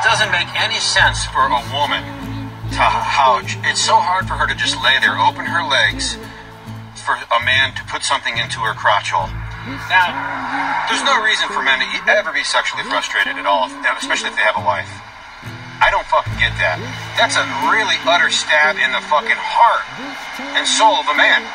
doesn't make any sense for a woman to it's so hard for her to just lay there, open her legs, for a man to put something into her crotch hole. Now, there's no reason for men to ever be sexually frustrated at all, especially if they have a wife. I don't fucking get that. That's a really utter stab in the fucking heart and soul of a man.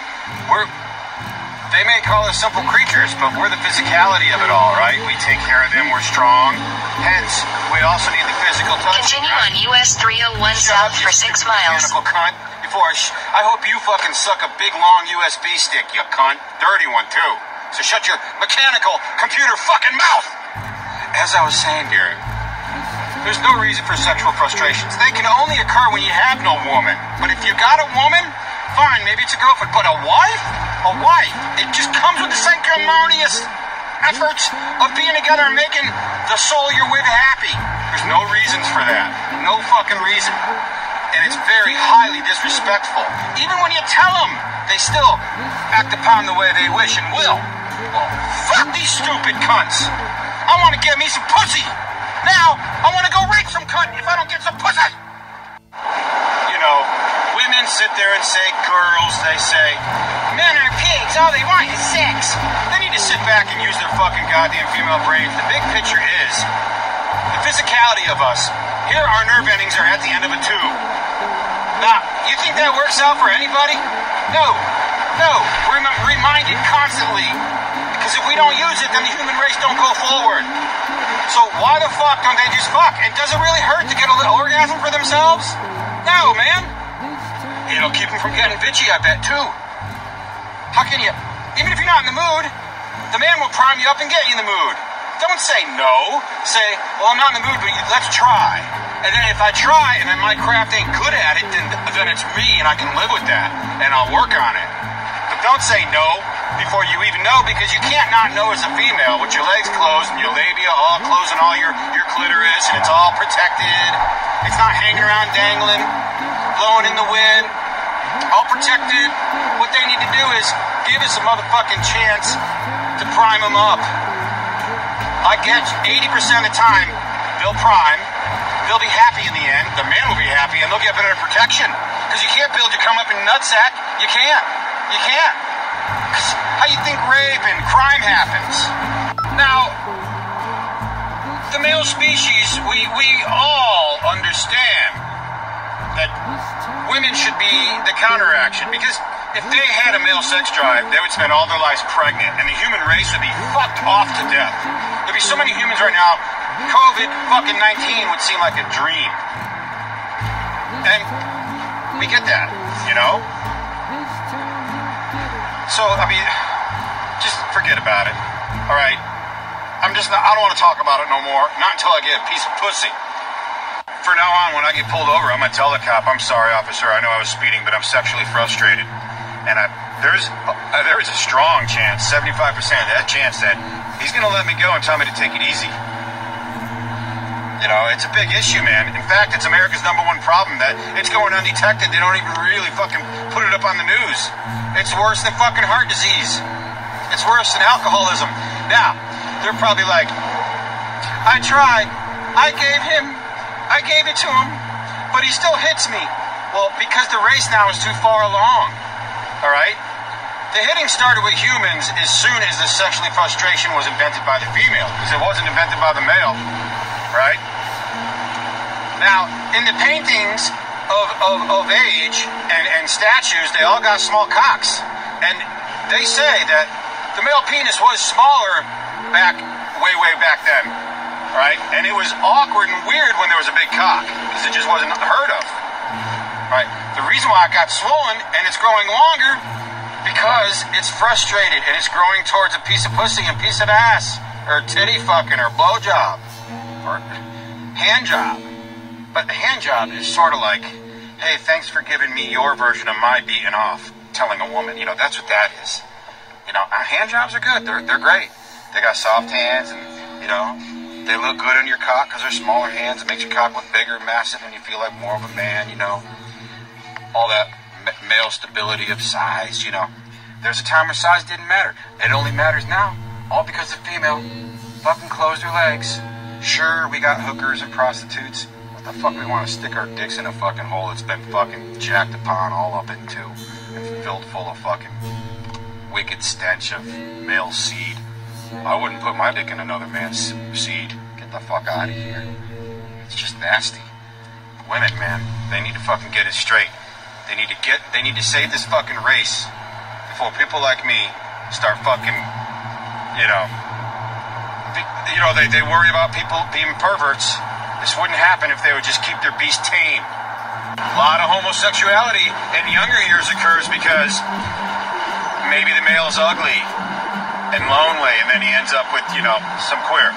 They may call us simple creatures, but we're the physicality of it all, right? We take care of them, we're strong. Hence, we also need the physical touch. Continue on US 301 south for 6 miles. Cunt. Before I hope you fucking suck a big long USB stick, you cunt. Dirty one, too. So shut your mechanical computer fucking mouth! As I was saying, dear, there's no reason for sexual frustrations. They can only occur when you have no woman. But if you got a woman, fine, maybe it's a girlfriend. But a wife? A wife. It just comes with the sanctimonious efforts of being together and making the soul you're with happy. There's no reasons for that. No fucking reason. And it's very highly disrespectful. Even when you tell them, they still act upon the way they wish and will. Well, fuck these stupid cunts. I want to get me some pussy. Now, I want to go rape some cunt if I don't get some pussy. You know, women sit there and say, girls, they say, men are pigs, all they want is sex. They need to sit back and use their fucking goddamn female brains. The big picture is the physicality of us. Here, our nerve endings are at the end of a tube. Now, you think that works out for anybody? No. We're reminded constantly. Because if we don't use it, then the human race don't go forward. So why the fuck don't they just fuck? And does it really hurt to get a little orgasm for themselves? No, man. It'll keep them from getting bitchy, I bet, too. How can you? Even if you're not in the mood, the man will prime you up and get you in the mood. Don't say no. Say, well, I'm not in the mood, but let's try. And then if I try and then my craft ain't good at it, then it's me and I can live with that. And I'll work on it. But don't say no before you even know, because you can't not know as a female with your legs closed and your labia all closed and all your clitoris, and it's all protected. It's not hanging around dangling, blowing in the wind, all protected. What they need to do is give us a motherfucking chance to prime them up. I get 80% of the time, they'll prime, they'll be happy in the end, the man will be happy, and they'll get better protection. Because you can't build your come up in nutsack. You can't. How you think rape and crime happens? Now, the male species, we all understand that women should be the counteraction, because if they had a male sex drive, they would spend all their lives pregnant, and the human race would be fucked off to death. There'd be so many humans right now, COVID-19 would seem like a dream. And we get that, you know? So, I mean, just forget about it, all right? I don't want to talk about it no more, not until I get a piece of pussy. For now on, when I get pulled over, I'm going to tell the cop, I'm sorry, officer, I know I was speeding, but I'm sexually frustrated. And there is a strong chance, 75% of that chance, that he's going to let me go and tell me to take it easy. You know, it's a big issue, man. In fact, it's America's #1 problem that it's going undetected. They don't even really fucking put it up on the news. It's worse than fucking heart disease. It's worse than alcoholism. Now, they're probably like, I tried. I gave it to him, but he still hits me. Well, because the race now is too far along. All right? The hitting started with humans as soon as the sexually frustration was invented by the female, because it wasn't invented by the male. Right? Now, in the paintings of age and statues, they all got small cocks. And they say that the male penis was smaller way back then. Right? And it was awkward and weird when there was a big cock, because it just wasn't heard of. Right? The reason why it got swollen and it's growing longer, because it's frustrated and it's growing towards a piece of pussy and piece of ass, or titty fucking, or blowjob, or hand job. But a hand job is sort of like, hey, thanks for giving me your version of my beating off, telling a woman. You know, that's what that is. You know, hand jobs are good. They're great. They got soft hands, and, you know, they look good on your cock because they're smaller hands. It makes your cock look bigger, massive, and you feel like more of a man, you know. All that male stability of size, you know. There's a time where size didn't matter. It only matters now. All because the female fucking closed her legs, Sure, we got hookers and prostitutes. What the fuck we want to stick our dicks in a fucking hole that's been fucking jacked upon all up into and filled full of fucking wicked stench of male seed. I wouldn't put my dick in another man's seed. Get the fuck out of here. It's just nasty. Women, man, they need to fucking get it straight. They need to save this fucking race before people like me start fucking, they worry about people being perverts. This wouldn't happen if they would just keep their beast tame. A lot of homosexuality in younger years occurs because maybe the male is ugly and lonely, and then he ends up with, some queer.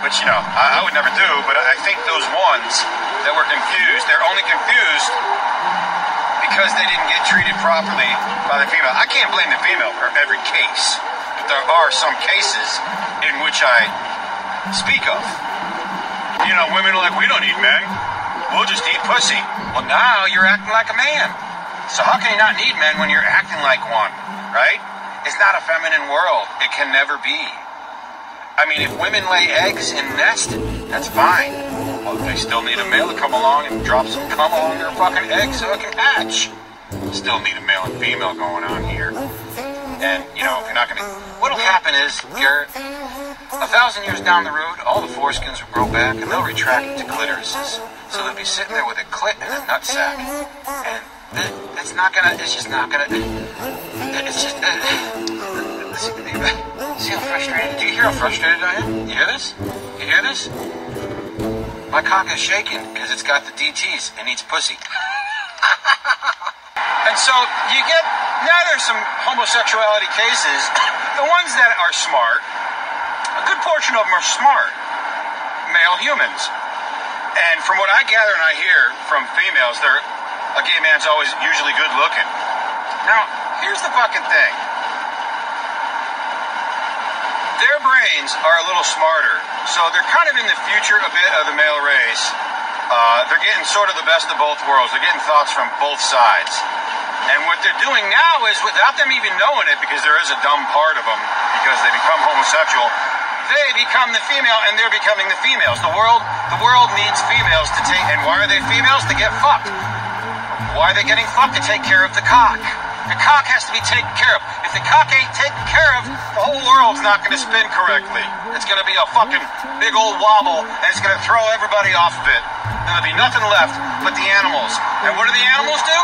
Which, I would never do, but I think those ones that were confused, they're only confused because they didn't get treated properly by the female. I can't blame the female for every case, but there are some cases in which I speak of. Women are like, we don't need men. We'll just eat pussy. Well, now you're acting like a man. So how can you not need men when you're acting like one, right? It's not a feminine world. It can never be. I mean, if women lay eggs and nest, that's fine. Well, they still need a male to come along and drop some cum along their fucking eggs so it can hatch. Still need a male and female going on here. And, if you're not gonna... What'll happen is, Garrett, 1,000 years down the road, all the foreskins will grow back and they'll retract into clitorises. So they'll be sitting there with a clit and a nutsack. And it's not gonna... It's just not gonna... It's just... See how frustrated? Do you hear how frustrated I am? You hear this? You hear this? My cock is shaking because it's got the DTs and needs pussy. And so you get, now there's some homosexuality cases, the ones that are smart, a good portion of them are smart, male humans. And from what I gather and I hear from females, a gay man's always usually good looking. Now, here's the fucking thing. Their brains are a little smarter, so they're kind of in the future a bit of the male race. They're getting sort of the best of both worlds. They're getting thoughts from both sides. And what they're doing now is, without them even knowing it, because there is a dumb part of them, because they become homosexual, they become the female and they're becoming the females. The world needs females to take, and why are they females? To get fucked. Why are they getting fucked? To take care of the cock. The cock has to be taken care of. If the cock ain't taken care of, the whole world's not going to spin correctly. It's going to be a fucking big old wobble, and it's going to throw everybody off of it. And there'll be nothing left but the animals. And what do the animals do?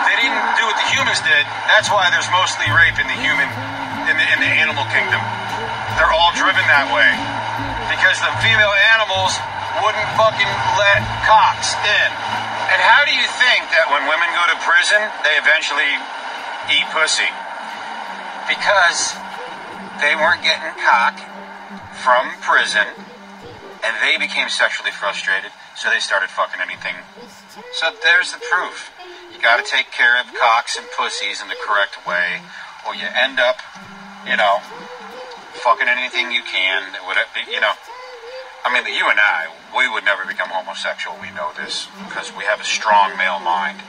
They didn't do what the humans did. That's why there's mostly rape in the animal kingdom. They're all driven that way. Because the female animals wouldn't fucking let cocks in. And how do you think that when women go to prison, they eventually eat pussy? Because they weren't getting cock from prison, and they became sexually frustrated, so they started fucking anything. So there's the proof. You gotta take care of cocks and pussies in the correct way, or you end up, fucking anything you can, I mean, you and I, we would never become homosexual. We know this because we have a strong male mind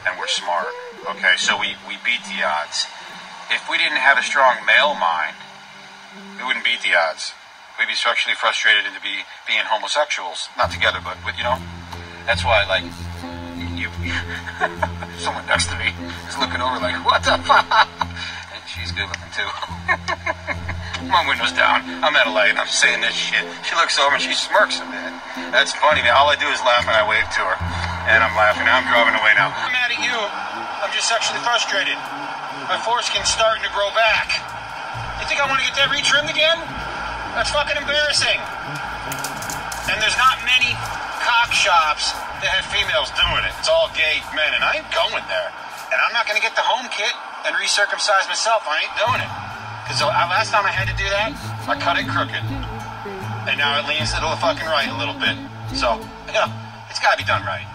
and we're smart. Okay, so we beat the odds. If we didn't have a strong male mind, we wouldn't beat the odds. We'd be sexually frustrated into being homosexuals. Not together, but that's why, someone next to me is looking over like, what the fuck? And she's good looking too. My window's down. I'm at a light and I'm saying this shit. She looks over and she smirks a bit. That's funny. All I do is laugh and I wave to her. And I'm laughing. I'm driving away now. I'm mad at you. I'm just sexually frustrated. My foreskin's starting to grow back. You think I want to get that retrimmed again? That's fucking embarrassing. And there's not many cock shops that have females doing it. It's all gay men, and I ain't going there. And I'm not going to get the home kit and recircumcise myself. I ain't doing it. Because last time I had to do that, I cut it crooked. And now it leans to the fucking right a little bit. So, it's got to be done right.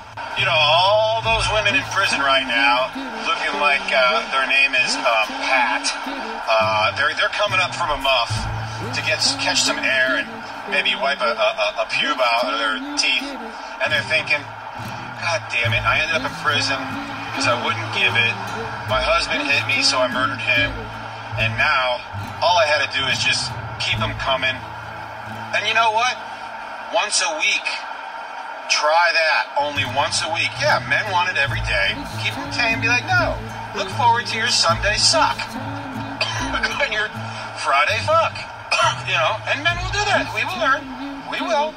All those women in prison right now, looking like their name is Pat, they're coming up from a muff to catch some air and maybe wipe a pube out of their teeth. And they're thinking, God damn it, I ended up in prison because I wouldn't give it. My husband hit me, so I murdered him. And now, all I had to do is just keep them coming. And you know what? Once a week. Try that. Only once a week. Yeah, men want it every day. Keep them tame. Be like, no. Look forward to your Sunday suck. And your Friday fuck. You know, and men will do that. We will learn. We will.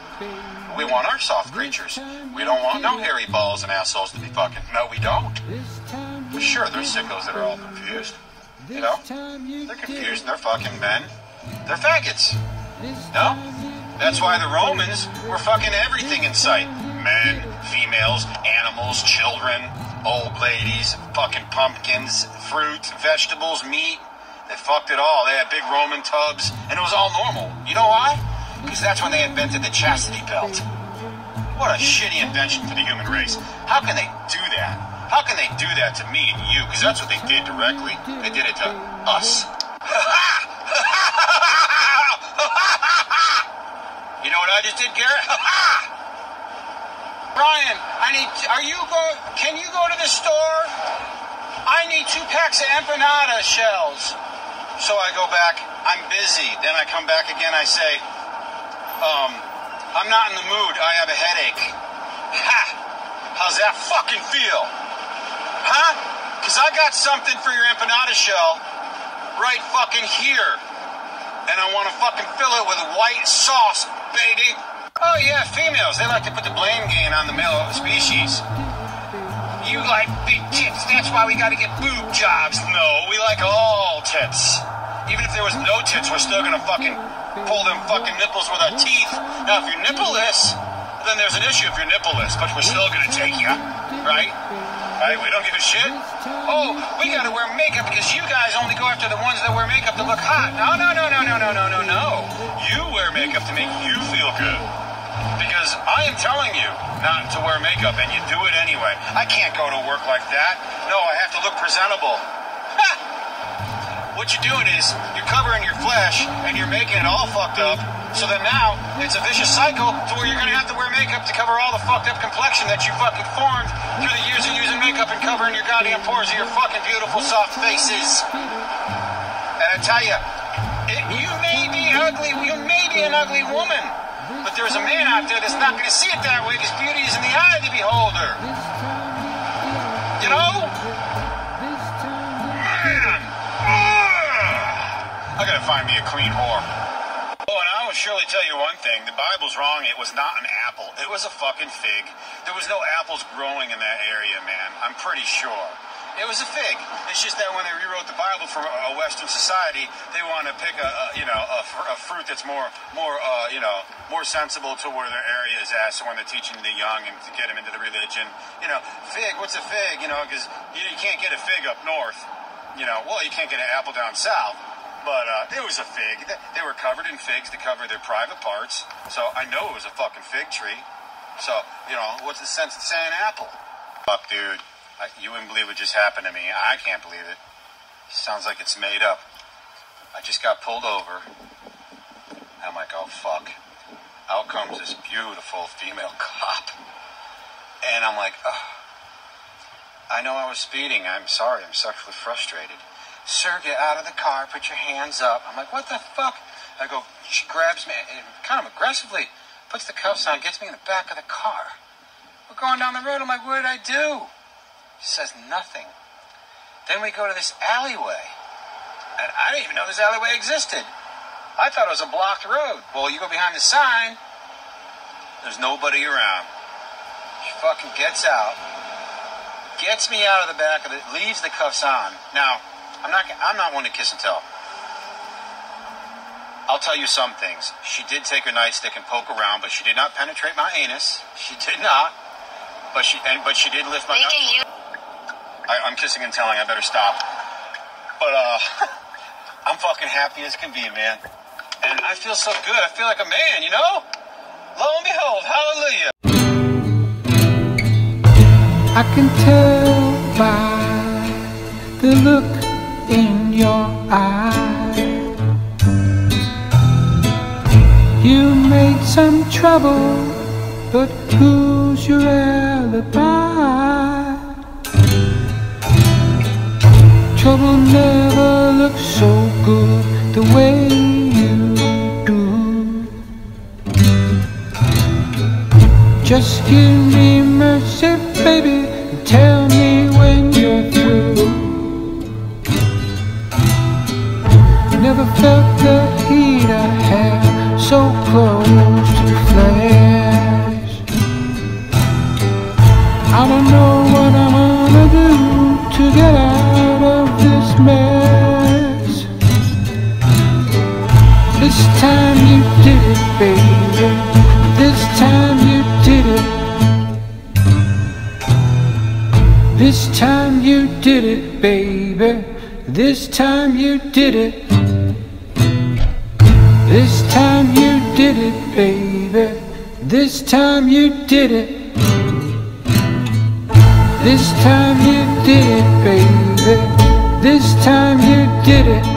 We want our soft creatures. We don't want no hairy balls and assholes to be fucking. No, we don't. But sure, there's sickos that are all confused. You know? They're confused. They're fucking men. They're faggots. No? That's why the Romans were fucking everything in sight. Men, females, animals, children, old ladies, fucking pumpkins, fruit, vegetables, meat. They fucked it all. They had big Roman tubs, and it was all normal. You know why? Because that's when they invented the chastity belt. What a shitty invention for the human race. How can they do that? How can they do that to me and you? Because that's what they did directly. They did it to us. You know what I just did, Garrett? Brian, can you go to the store? I need 2 packs of empanada shells. So I go back, I'm busy. Then I come back again, I say, I'm not in the mood, I have a headache. Ha! How's that fucking feel? Huh? Because I got something for your empanada shell right fucking here. And I want to fucking fill it with white sauce, baby. Oh yeah, females, they like to put the blame game on the male species. You like big tits, that's why we gotta get boob jobs. No, we like all tits. Even if there was no tits, we're still gonna fucking pull them fucking nipples with our teeth. Now, if you're nippleless, then there's an issue if you're nippleless, but we're still gonna take you, right? Right? We don't give a shit. Oh, we gotta wear makeup because you guys only go after the ones that wear makeup to look hot. No. You wear makeup to make you feel good. Because I am telling you not to wear makeup, and you do it anyway. I can't go to work like that. No, I have to look presentable. Ha! What you're doing is you're covering your flesh, and you're making it all fucked up. So then now it's a vicious cycle to where you're gonna have to wear makeup to cover all the fucked up complexion that you fucking formed through the years of using makeup and covering your goddamn pores of your fucking beautiful soft faces. And I tell you, you may be ugly, you may be an ugly woman, but there's a man out there that's not gonna see it that way because beauty is in the eye of the beholder. You know? Man! I gotta find me a clean whore. Oh, and I will surely tell you one thing. The Bible's wrong. It was not an apple. It was a fucking fig. There was no apples growing in that area, man. I'm pretty sure. It was a fig. It's just that when they rewrote the Bible for a Western society, they want to pick a fruit that's more sensible to where their area is at. So when they're teaching the young and to get them into the religion, fig. What's a fig? Because you can't get a fig up north. Well, you can't get an apple down south. But it was a fig. They were covered in figs to cover their private parts. So I know it was a fucking fig tree. So, what's the sense of saying apple? Fuck, dude. You wouldn't believe what just happened to me. I can't believe it. Sounds like it's made up. I just got pulled over. I'm like, oh, fuck. Out comes this beautiful female cop. And I'm like, oh, I know I was speeding. I'm sorry. I'm sexually frustrated. Sir, get out of the car, put your hands up. I'm like, what the fuck? I go, she grabs me and kind of aggressively puts the cuffs on, gets me in the back of the car. We're going down the road. I'm like, what did I do? She says nothing. Then we go to this alleyway. And I didn't even know this alleyway existed. I thought it was a blocked road. Well, you go behind the sign, there's nobody around. She fucking gets out, gets me out of the back of it, leaves the cuffs on. Now, I'm not one to kiss and tell. I'll tell you some things. She did take her nightstick and poke around, but she did not penetrate my anus. She did not. But she did lift my nut. I'm kissing and telling. I better stop. But I'm fucking happy as can be, man. And I feel so good. I feel like a man, Lo and behold, hallelujah. I can tell by the look in your eye, you made some trouble, but who's your alibi? Trouble never looks so good the way you do. Just give me mercy, baby, and tell me when you're through. Never felt the heat I have so close to flash. I don't know what I'm gonna do to get out of this mess. This time you did it, baby. This time you did it. This time you did it, baby. This time you did it. This time you did it, baby. This time you did it. This time you did it, baby. This time you did it.